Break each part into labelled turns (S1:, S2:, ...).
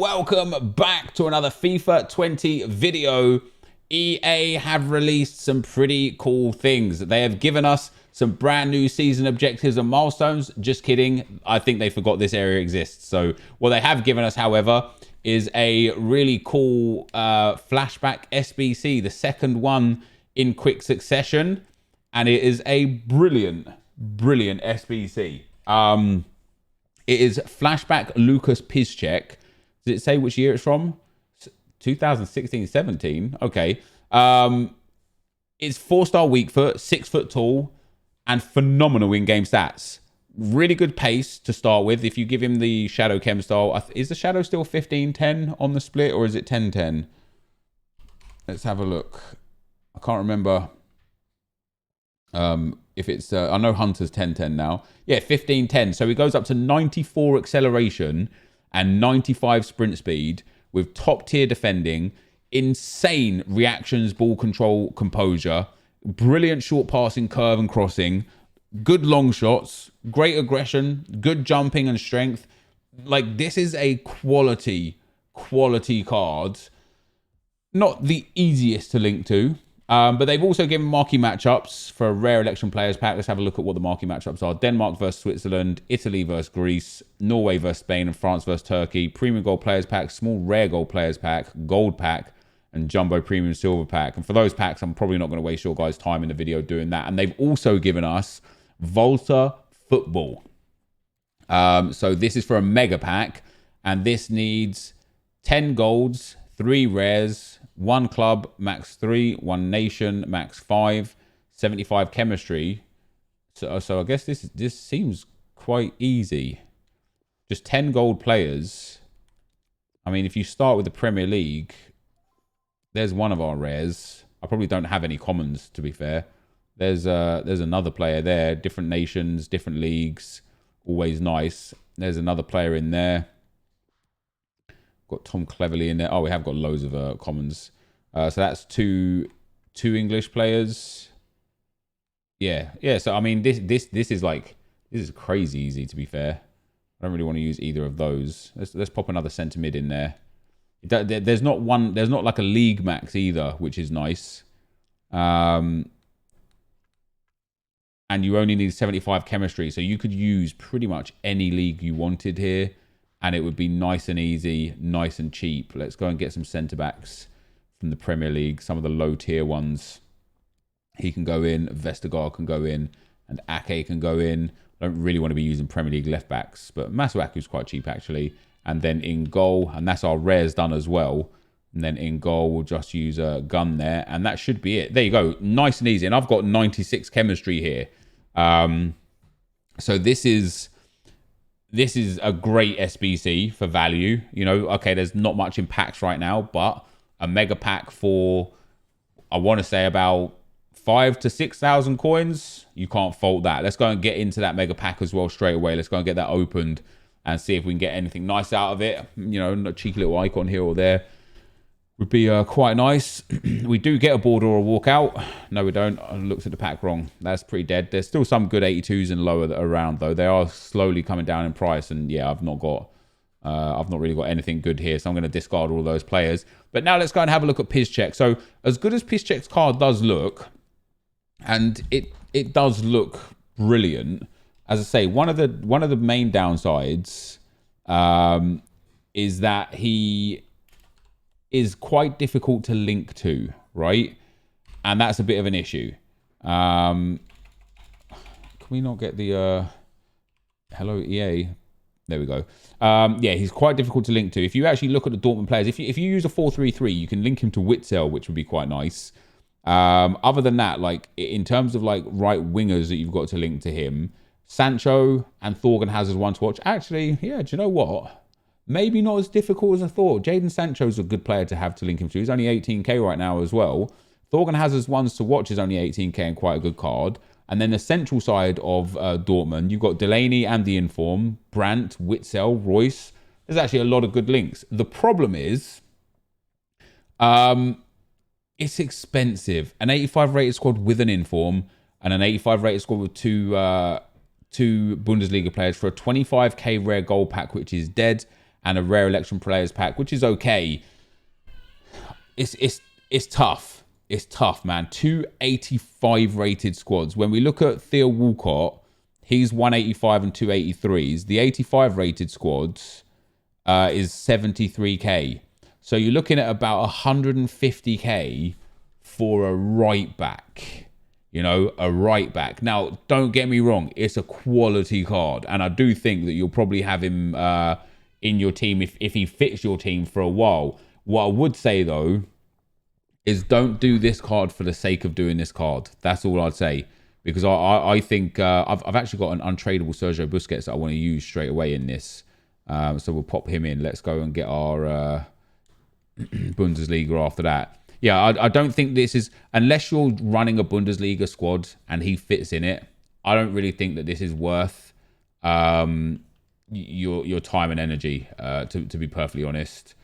S1: welcome back to another FIFA 20 video. EA have released some pretty cool things. They have given us some brand new season objectives and milestones. Just kidding. I think they forgot this area exists. So what they have given us, however, is a really cool flashback SBC, the second one in quick succession. And it is a brilliant SBC. It is Flashback Lukasz Pizczek. Does it say which year it's from? 2016-17. Okay. It's 4-star weak foot, 6 foot tall, and phenomenal in-game stats. Really good pace to start with. If you give him the Shadow Chem style, is the Shadow still 15-10 on the split, or is it 10-10? Let's have a look. I can't remember if it's... I know Hunter's 10-10 now. Yeah, 15-10. So he goes up to 94 acceleration and 95 sprint speed with top-tier defending, insane reactions, ball control, composure, brilliant short passing, curve and crossing, good long shots, great aggression, good jumping and strength. Like, this is a quality card. Not the easiest to link to, but they've also given marquee matchups for a rare election players pack. Let's have a look at what the marquee matchups are. Denmark versus Switzerland, Italy versus Greece, Norway versus Spain, and France versus Turkey. Premium gold players pack, small rare gold players pack, gold pack, and jumbo premium silver pack. And for those packs, I'm probably not going to waste your guys' time in the video doing that. And they've also given us Volta Football. So this is for a mega pack, and this needs 10 golds, 3 rares, 1 club, max 3, 1 nation, max 5, 75 chemistry. So I guess this seems quite easy. Just 10 gold players. I mean, if you start with the Premier League, there's one of our rares. I probably don't have any commons, to be fair. There's another player there. Different nations, different leagues. Always nice. There's another player in there. Got Tom Cleverley in there. Oh, we have got loads of commons. So that's two English players. Yeah. So I mean, this is crazy easy, to be fair. I don't really want to use either of those. Let's pop another centre mid in there. There's not like a league max either, which is nice. And you only need 75 chemistry, so you could use pretty much any league you wanted here, and it would be nice and easy, nice and cheap. Let's go and get some centre backs from the Premier League, some of the low tier ones. He can go in, Vestergaard can go in, and Ake can go in. I don't really want to be using Premier League left backs, but Masuaku's quite cheap actually. And then in goal, and that's our rares done as well. And then in goal, we'll just use a gun there, and that should be it. There you go, nice and easy. And I've got 96 chemistry here. So this is a great SBC for value. You know, okay, there's not much in packs right now, but a mega pack for, I want to say, about 5,000 to 6,000 coins. You can't fault that. Let's go and get into that mega pack as well straight away. Let's go and get that opened and see if we can get anything nice out of it. You know, a cheeky little icon here or there would be quite nice. We do get a border or a walkout. No, we don't. I looked at the pack wrong. That's pretty dead. There's still some good 82s and lower around, though. They are slowly coming down in price, and yeah, I've not really got anything good here, so I'm going to discard all those players. But now let's go and have a look at Pizczek. So as good as Pizczek's card does look, and it does look brilliant. As I say, one of the main downsides is that he is quite difficult to link to, right? And that's a bit of an issue. Can we not get the hello EA? There we go. Yeah, he's quite difficult to link to. If you actually look at the Dortmund players, if you use a 4-3-3, you can link him to Witzel, which would be quite nice. Other than that, like in terms of like right wingers that you've got to link to him, Sancho and Thorgan Hazard's one to watch. Actually, yeah, do you know what? Maybe not as difficult as I thought. Jadon Sancho's a good player to have to link him to. He's only 18k right now as well. Thorgan Hazard's ones to watch is only 18k and quite a good card. And then the central side of Dortmund, you've got Delaney and the Inform, Brandt, Witzel, Royce. There's actually a lot of good links. The problem is, it's expensive. An 85 rated squad with an Inform and an 85 rated squad with two Bundesliga players for a 25k rare gold pack, which is dead. and a rare election players pack, which is okay. It's tough. It's tough, man. 285 rated squads. When we look at Theo Walcott, he's 185 and 283s. The 85 rated squads is 73k. So you're looking at about 150k for a right back. You know, a right back. Now, don't get me wrong. It's a quality card. And I do think that you'll probably have him in your team if he fits your team for a while. What I would say, though, is don't do this card for the sake of doing this card. That's all I'd say. Because I think I've actually got an untradeable Sergio Busquets that I want to use straight away in this. So we'll pop him in. Let's go and get our Bundesliga after that. Yeah, I don't think this is, unless you're running a Bundesliga squad and he fits in it, I don't really think that this is worth your time and energy, to be perfectly honest.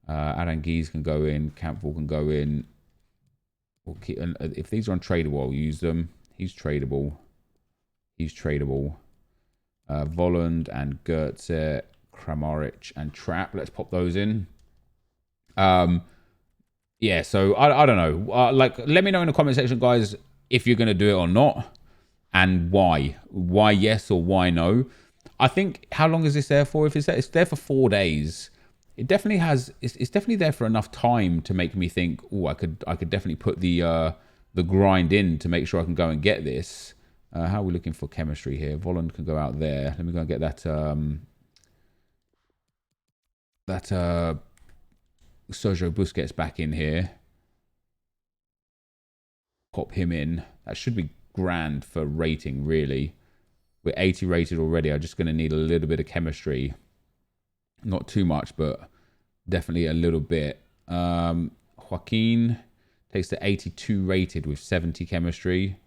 S1: Aranguiz can go in, Campbell can go in. We'll keep, and if these are untradeable, I'll use them. He's tradable. He's tradable. Volland and Goetze, Kramaric and Trapp. Let's pop those in. Yeah, so I don't know. Like, let me know in the comment section, guys, if you're going to do it or not, and why. Why yes or why no. I think, how long is this there for? If it's there for 4 days, it definitely has. It's definitely there for enough time to make me think, oh, I could definitely put the grind in to make sure I can go and get this. How are we looking for chemistry here? Volland can go out there. Let me go and get that Sergio Busquets back in here. Pop him in. That should be grand for rating, really. We're 80 rated already. I'm just going to need a little bit of chemistry. Not too much, but definitely a little bit. Joaquin takes the 82 rated with 70 chemistry.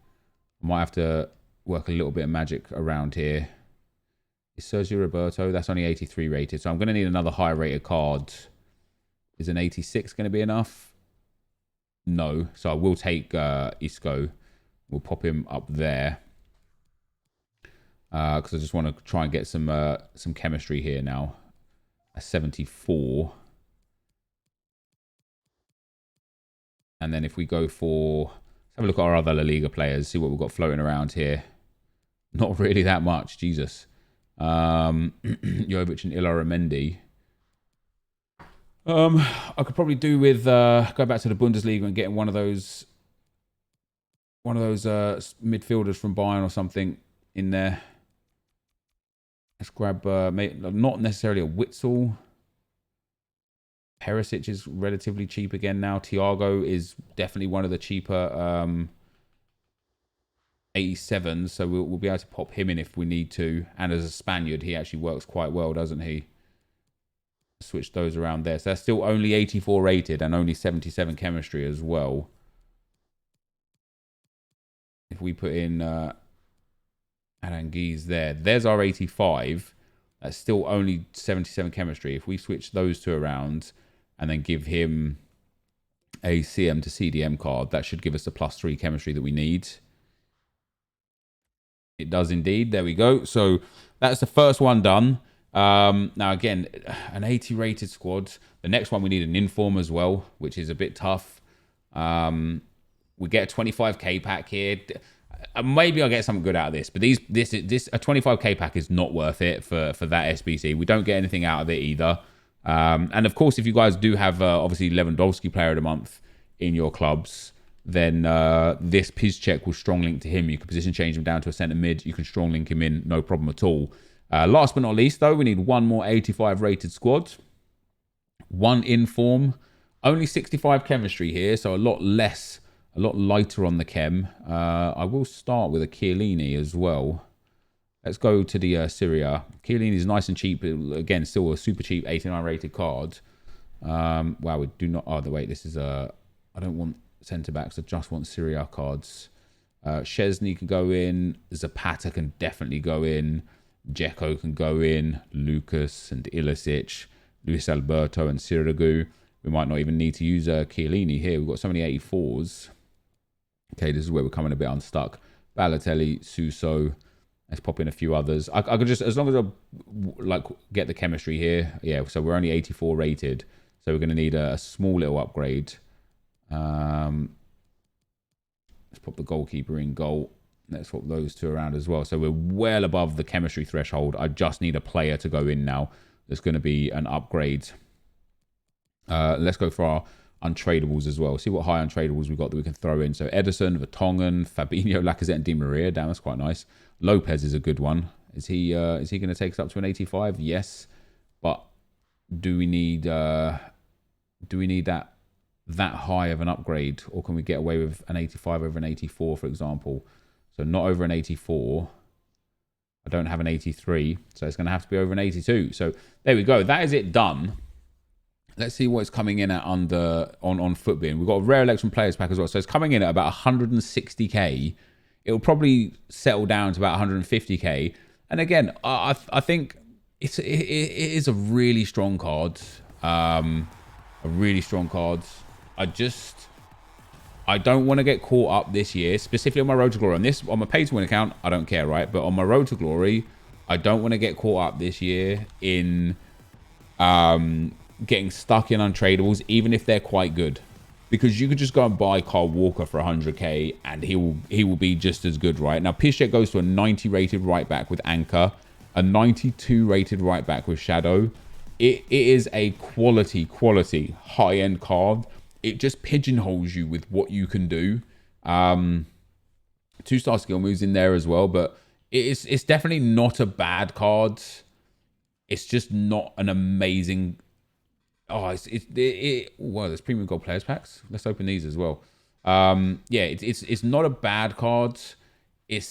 S1: Might have to work a little bit of magic around here. Is Sergio Roberto? That's only 83 rated. So I'm going to need another high rated card. Is an 86 going to be enough? No. So I will take Isco. We'll pop him up there. Because I just want to try and get some chemistry here now. A 74. And then if we go for... Let's have a look at our other La Liga players. See what we've got floating around here. Not really that much. Jesus. Jovic and Illaramendi. I could probably do with go back to the Bundesliga and getting one of those midfielders from Bayern or something in there. Let's grab not necessarily a Witzel. Perisic is relatively cheap again now. Thiago is definitely one of the cheaper 87s, so we'll be able to pop him in if we need to. And as a Spaniard, he actually works quite well, doesn't he? Switch those around there. So that's still only 84 rated and only 77 chemistry as well. If we put in Aranguiz there's our 85. That's still only 77 chemistry. If we switch those two around and then give him a CM to CDM card, that should give us the +3 chemistry that we need. It does indeed. There we go. So that's the first one done. Now again, an 80 rated squad. The next one we need an inform as well, which is a bit tough. We get a 25k pack here. Maybe I'll get something good out of this, but this a 25k pack is not worth it for that SBC. We don't get anything out of it either. And of course, if you guys do have obviously Lewandowski player of the month in your clubs, then this Pizczek will strong link to him. You can position change him down to a centre mid. You can strong link him in, no problem at all. Last but not least, though, we need one more 85 rated squad. One inform. Only 65 chemistry here, so a lot lighter on the chem. I will start with a Chiellini as well. Let's go to the Syria. Chiellini is nice and cheap. Again, still a super cheap 89 rated card. Wow, we do not... Oh, wait, this is a... I don't want centre-backs. I just want Syria cards. Szczesny can go in. Zapata can definitely go in. Dzeko can go in. Lucas and Ilicic. Luis Alberto and Sirigu. We might not even need to use Chiellini here. We've got so many 84s. Okay, this is where we're coming a bit unstuck. Balotelli, Suso, Let's pop in a few others. I could just, as long as I like get the chemistry here. Yeah, so we're only 84 rated. So we're going to need a small little upgrade. Let's pop the goalkeeper in goal. Let's swap those two around as well. So we're well above the chemistry threshold. I just need a player to go in now. There's going to be an upgrade. Let's go for our untradables as well. See what high untradables we've got that we can throw in. So Edison, Vertonghen, Fabinho, Lacazette, and Di Maria. Damn, that's quite nice. Lopez is a good one. Is he going to take us up to an 85? Yes. But do we need that high of an upgrade, or can we get away with an 85 over an 84, for example? So not over an 84. I don't have an 83, so it's going to have to be over an 82. So there we go. That is it done. Let's see what's coming in at on Footbin. We've got a rare election players pack as well. So it's coming in at about 160k. It'll probably settle down to about 150k. And again, I think it is a really strong card. A really strong card. I don't want to get caught up this year, specifically on my Road to Glory. On my pay to win account, I don't care, right? But on my Road to Glory, I don't want to get caught up this year in getting stuck in untradables, even if they're quite good. Because you could just go and buy Kyle Walker for 100k and he will be just as good, right? Now, Piszczek goes to a 90 rated right back with Anchor, a 92 rated right back with Shadow. It is a quality high-end card. It just pigeonholes you with what you can do. 2-star skill moves in there as well, but it's definitely not a bad card. It's just not an amazing. Wow, there's premium gold players packs. Let's open these as well. Yeah, it's not a bad card. I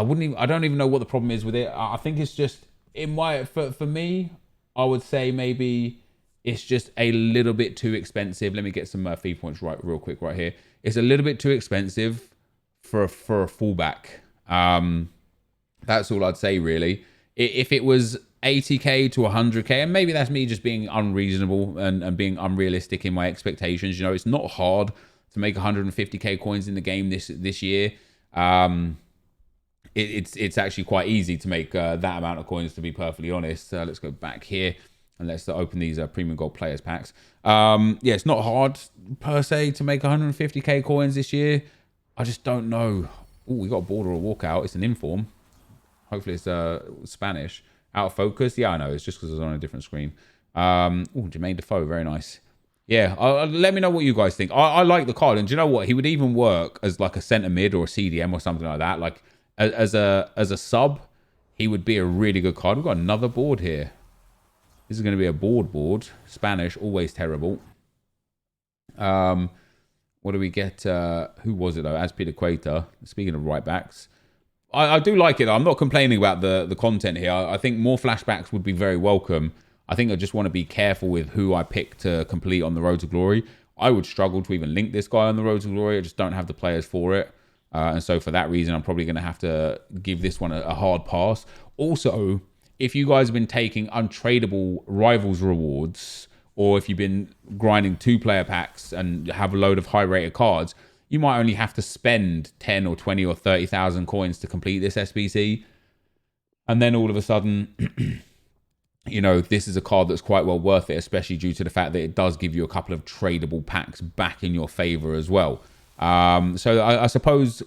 S1: don't even know what the problem is with it. I think it's just for me, I would say maybe it's just a little bit too expensive. Let me get some fee points real quick right here. It's a little bit too expensive for a fullback. That's all I'd say, really. If it was 80k to 100k, and maybe that's me just being unreasonable and being unrealistic in my expectations. You know, it's not hard to make 150k coins in the game this year. It's actually quite easy to make that amount of coins, to be perfectly honest. Let's go back here and let's open these premium gold players packs. Yeah, it's not hard per se to make 150k coins this year. I just don't know. Oh, we got a border or walkout. It's an inform. Hopefully it's Spanish. Out of focus. Yeah, I know. It's just because it's on a different screen. Oh, Jermaine Defoe. Very nice. Yeah, let me know what you guys think. I like the card. And do you know what? He would even work as like a centre mid or a CDM or something like that. Like as a sub, he would be a really good card. We've got another board here. This is going to be a board. Spanish, always terrible. What do we get? Who was it though? Azpilicueta. Speaking of right backs. I do like it. I'm not complaining about the content here. I think more flashbacks would be very welcome. I think I just want to be careful with who I pick to complete on the Road to Glory. I would struggle to even link this guy on the Road to Glory. I just don't have the players for it. And so for that reason, I'm probably going to have to give this one a hard pass. Also, if you guys have been taking untradeable Rivals rewards, or if you've been grinding 2-player packs and have a load of high-rated cards, you might only have to spend 10 or 20 or 30,000 coins to complete this SBC. And then all of a sudden, you know, this is a card that's quite well worth it, especially due to the fact that it does give you a couple of tradable packs back in your favor as well. So I suppose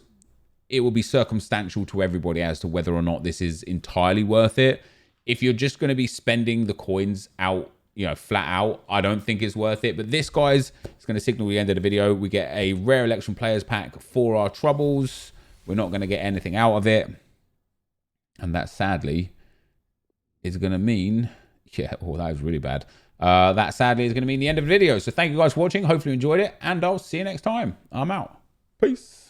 S1: it will be circumstantial to everybody as to whether or not this is entirely worth it. If you're just going to be spending the coins out, you know, flat out, I don't think it's worth it. But this, guys, is going to signal the end of the video. We get a rare election players pack for our troubles. We're not going to get anything out of it. And that, sadly, is going to mean... Yeah, oh, that was really bad. That, sadly, is going to mean the end of the video. So thank you guys for watching. Hopefully you enjoyed it. And I'll see you next time. I'm out. Peace.